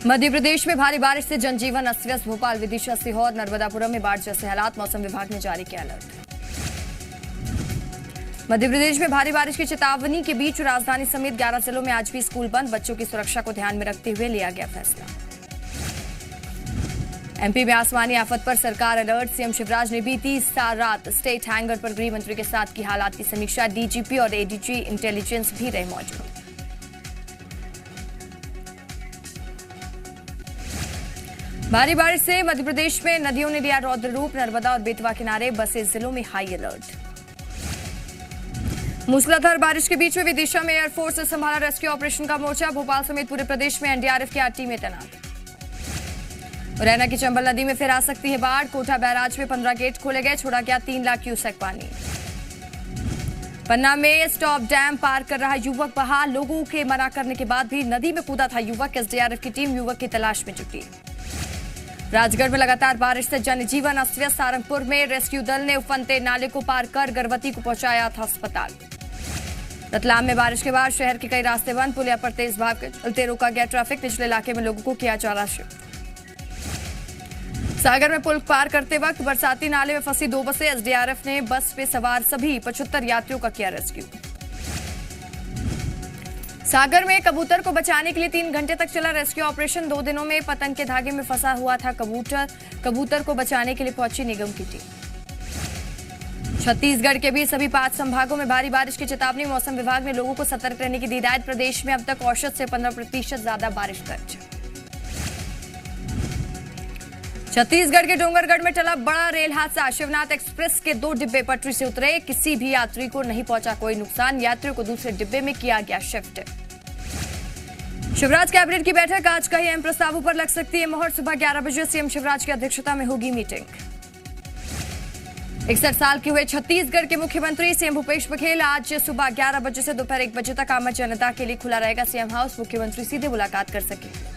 मध्य प्रदेश में भारी बारिश से जनजीवन अस्त व्यस्त। भोपाल, विदिशा, सीहोर, नर्मदापुरम में बाढ़ जैसे हालात। मौसम विभाग ने जारी किया अलर्ट। मध्य प्रदेश में भारी बारिश की चेतावनी के बीच राजधानी समेत 11 जिलों में आज भी स्कूल बंद। बच्चों की सुरक्षा को ध्यान में रखते हुए लिया गया फैसला। एमपी में आसमानी आफत पर सरकार अलर्ट। सीएम शिवराज ने बीती रात स्टेट हैंगर पर गृह मंत्री के साथ की हालात की समीक्षा। डीजीपी और एडीजी इंटेलिजेंस भी रहे मौजूद। भारी बारिश से मध्य प्रदेश में नदियों ने लिया रौद्र रूप। नर्मदा और बेतवा किनारे बसे जिलों में हाई अलर्ट। मूसलाधार बारिश के बीच में विदिशा में एयरफोर्स ने संभाला रेस्क्यू ऑपरेशन का मोर्चा। भोपाल समेत पूरे प्रदेश में एनडीआरएफ की 8 टीमें तैनात। मुरैना की चंबल नदी में फिर आ सकती है बाढ़। कोटा बैराज में 15 गेट खोले गए। छोड़ा गया 3 लाख क्यूसेक पानी। पन्ना में स्टॉप डैम पार कर रहा युवक बहा। लोगों के मना करने के बाद भी नदी में कूदा था युवक। एसडीआरएफ की टीम युवक की तलाश में जुटी। राजगढ़ में लगातार बारिश से जनजीवन अस्त व्यस्त। सारंगपुर में रेस्क्यू दल ने उफनते नाले को पार कर गर्भवती को पहुंचाया था अस्पताल। रतलाम में बारिश के बाद शहर के कई रास्ते बंद। पुलिया पर तेज भाग के चलते रोका गया ट्रैफिक। निचले इलाके में लोगों को किया जा रहा शिफ्ट। सागर में पुल पार करते वक्त बरसाती नाले में फंसी 2 बसें। एसडीआरएफ ने बस पे सवार सभी 75 यात्रियों का किया रेस्क्यू। सागर में कबूतर को बचाने के लिए 3 घंटे तक चला रेस्क्यू ऑपरेशन। 2 दिनों में पतंग के धागे में फंसा हुआ था कबूतर को बचाने के लिए पहुंची निगम की टीम। छत्तीसगढ़ के भी सभी 5 संभागों में भारी बारिश की चेतावनी। मौसम विभाग ने लोगों को सतर्क रहने की दी हिदायत। प्रदेश में अब तक औसत से 15% ज्यादा बारिश दर्ज। छत्तीसगढ़ के डोंगरगढ़ में टला बड़ा रेल हादसा। शिवनाथ एक्सप्रेस के 2 डिब्बे पटरी से उतरे। किसी भी यात्री को नहीं पहुंचा कोई नुकसान। यात्रियों को दूसरे डिब्बे में किया गया शिफ्ट। शिवराज कैबिनेट की बैठक आज कई अहम प्रस्तावों पर लग सकती है मोहर। सुबह 11 बजे सीएम शिवराज की अध्यक्षता में होगी मीटिंग। 61 साल के हुए छत्तीसगढ़ के मुख्यमंत्री सीएम भूपेश बघेल आज सुबह 11 बजे से दोपहर 1 बजे तक आम जनता के लिए खुला रहेगा सीएम हाउस। मुख्यमंत्री सीधे मुलाकात कर सके।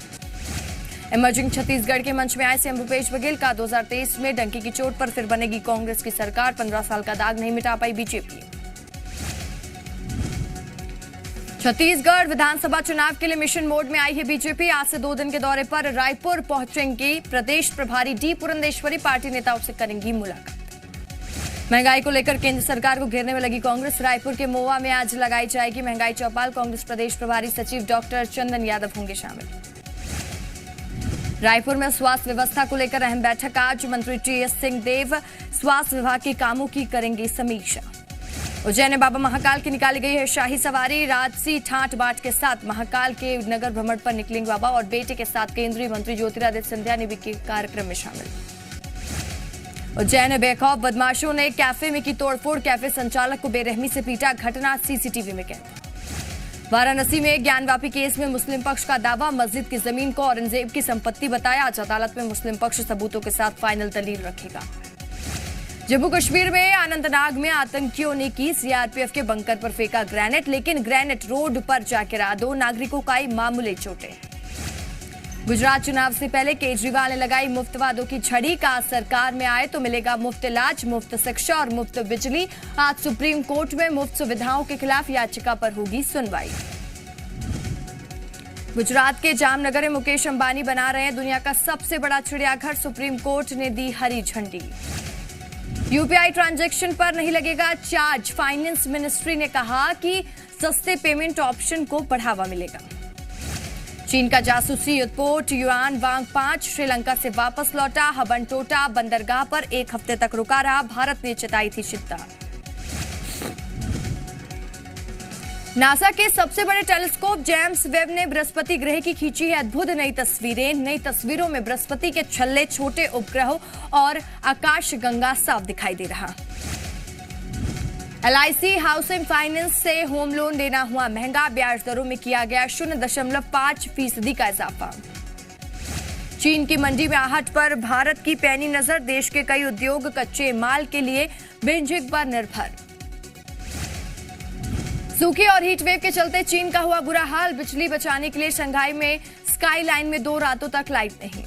इमर्जिंग छत्तीसगढ़ के मंच में आए सीएम भूपेश बघेल का 2023 में डंकी की चोट पर फिर बनेगी कांग्रेस की सरकार। 15 साल का दाग नहीं मिटा पाई बीजेपी। छत्तीसगढ़ विधानसभा चुनाव के लिए मिशन मोड में आई है बीजेपी। आज से 2 दिन के दौरे पर रायपुर पहुंचेंगी प्रदेश प्रभारी डी पुरंदेश्वरी। पार्टी नेताओं से करेंगी मुलाकात। महंगाई को लेकर केंद्र सरकार को घेरने में लगी कांग्रेस। रायपुर के मोवा में आज लगाई जाएगी महंगाई चौपाल। कांग्रेस प्रदेश प्रभारी सचिव डॉक्टर चंदन यादव होंगे शामिल। रायपुर में स्वास्थ्य व्यवस्था को लेकर अहम बैठक आज। मंत्री टीएस सिंहदेव स्वास्थ्य विभाग के कामों की करेंगे समीक्षा। उज्जैन में बाबा महाकाल की निकाली गई है शाही सवारी। राजसी ठाट बाट के साथ महाकाल के नगर भ्रमण पर निकलेंगे बाबा और बेटे के साथ केंद्रीय मंत्री ज्योतिरादित्य सिंधिया ने भी कार्यक्रम में शामिल। उज्जैन में बेखौफ बदमाशों ने कैफे में की तोड़फोड़। कैफे संचालक को बेरहमी से पीटा। घटना सीसीटीवी में कैद। वाराणसी में ज्ञानवापी केस में मुस्लिम पक्ष का दावा। मस्जिद की जमीन को औरंगजेब की संपत्ति बताया। आज अदालत में मुस्लिम पक्ष सबूतों के साथ फाइनल दलील रखेगा। जम्मू कश्मीर में अनंतनाग में आतंकियों ने की सीआरपीएफ के बंकर पर फेंका ग्रेनेड, लेकिन ग्रेनेड रोड पर जा गिरा। 2 नागरिकों का आई मामूली चोटें। गुजरात चुनाव से पहले केजरीवाल ने लगाई मुफ्त वादों की छड़ी। का सरकार में आए तो मिलेगा मुफ्त इलाज, मुफ्त शिक्षा और मुफ्त बिजली। आज सुप्रीम कोर्ट में मुफ्त सुविधाओं के खिलाफ याचिका पर होगी सुनवाई। गुजरात के जामनगर में मुकेश अंबानी बना रहे हैं दुनिया का सबसे बड़ा चिड़ियाघर। सुप्रीम कोर्ट ने दी हरी झंडी। यूपीआई ट्रांजैक्शन पर नहीं लगेगा चार्ज। फाइनेंस मिनिस्ट्री ने कहा कि सस्ते पेमेंट ऑप्शन को बढ़ावा मिलेगा। चीन का जासूसी युद्धपोत युआन वांग 5 श्रीलंका से वापस लौटा। हबनटोटा बंदरगाह पर 1 हफ्ते तक रुका रहा। भारत ने जताई थी चिंता। नासा के सबसे बड़े टेलीस्कोप जेम्स वेब ने बृहस्पति ग्रह की खींची है अद्भुत नई तस्वीरें। नई तस्वीरों में बृहस्पति के छल्ले, छोटे उपग्रहों और आकाश गंगा साफ दिखाई दे रहा। एलआईसी हाउसिंग फाइनेंस से होम लोन लेना हुआ महंगा। ब्याज दरों में किया गया 0.5% का इजाफा। चीन की मंडी में आहट पर भारत की पैनी नजर। देश के कई उद्योग कच्चे माल के लिए बेजिंग पर निर्भर। सूखे और हीट वेव के चलते चीन का हुआ बुरा हाल। बिजली बचाने के लिए शंघाई में स्काई लाइन में 2 रातों तक लाइट नहीं।